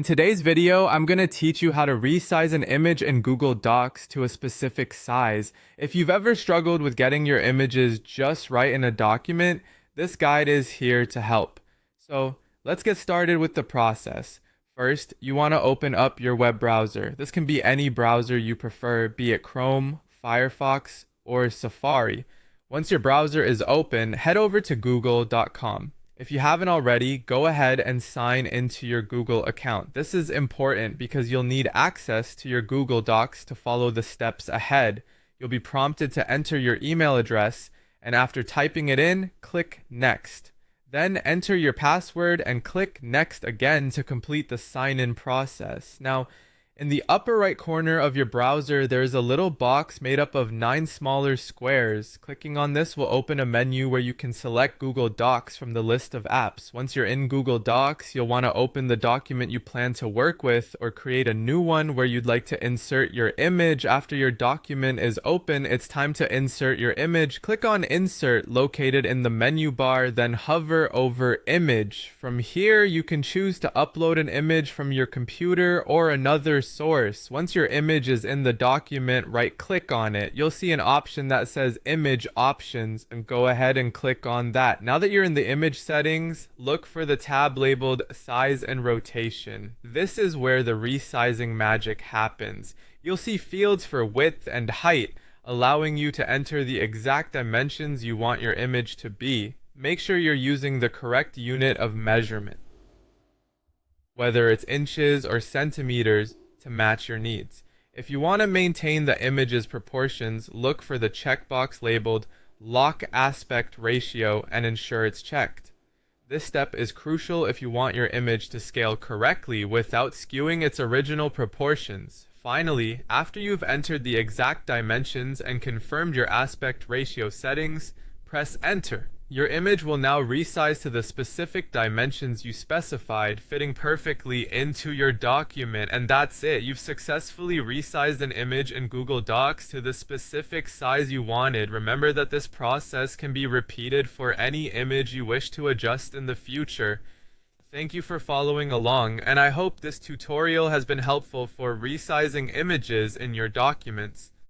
In today's video, I'm going to teach you how to resize an image in Google Docs to a specific size. If you've ever struggled with getting your images just right in a document, this guide is here to help. So let's get started with the process. First, you want to open up your web browser. This can be any browser you prefer, be it Chrome, Firefox, or Safari. Once your browser is open, head over to google.com. If you haven't already, go ahead and sign into your Google account. This is important because you'll need access to your Google Docs to follow the steps ahead. You'll be prompted to enter your email address, and after typing it in, click Next. Then enter your password and click Next again to complete the sign-in process. Now, in the upper right corner of your browser, there's a little box made up of 9 smaller squares. Clicking on this will open a menu where you can select Google Docs from the list of apps. Once you're in Google Docs, you'll want to open the document you plan to work with or create a new one where you'd like to insert your image. After your document is open, it's time to insert your image. Click on Insert located in the menu bar, then hover over Image. From here, you can choose to upload an image from your computer or another source. Once your image is in the document, right click on it. You'll see an option that says Image Options and go ahead and click on that. Now that you're in the image settings, look for the tab labeled Size and Rotation. This is where the resizing magic happens. You'll see fields for width and height, allowing you to enter the exact dimensions you want your image to be. Make sure you're using the correct unit of measurement, whether it's inches or centimeters, to match your needs. If you want to maintain the image's proportions, look for the checkbox labeled Lock Aspect Ratio and ensure it's checked. This step is crucial if you want your image to scale correctly without skewing its original proportions. Finally, after you've entered the exact dimensions and confirmed your aspect ratio settings, press Enter. Your image will now resize to the specific dimensions you specified, fitting perfectly into your document. And that's it. You've successfully resized an image in Google Docs to the specific size you wanted. Remember that this process can be repeated for any image you wish to adjust in the future. Thank you for following along, and I hope this tutorial has been helpful for resizing images in your documents.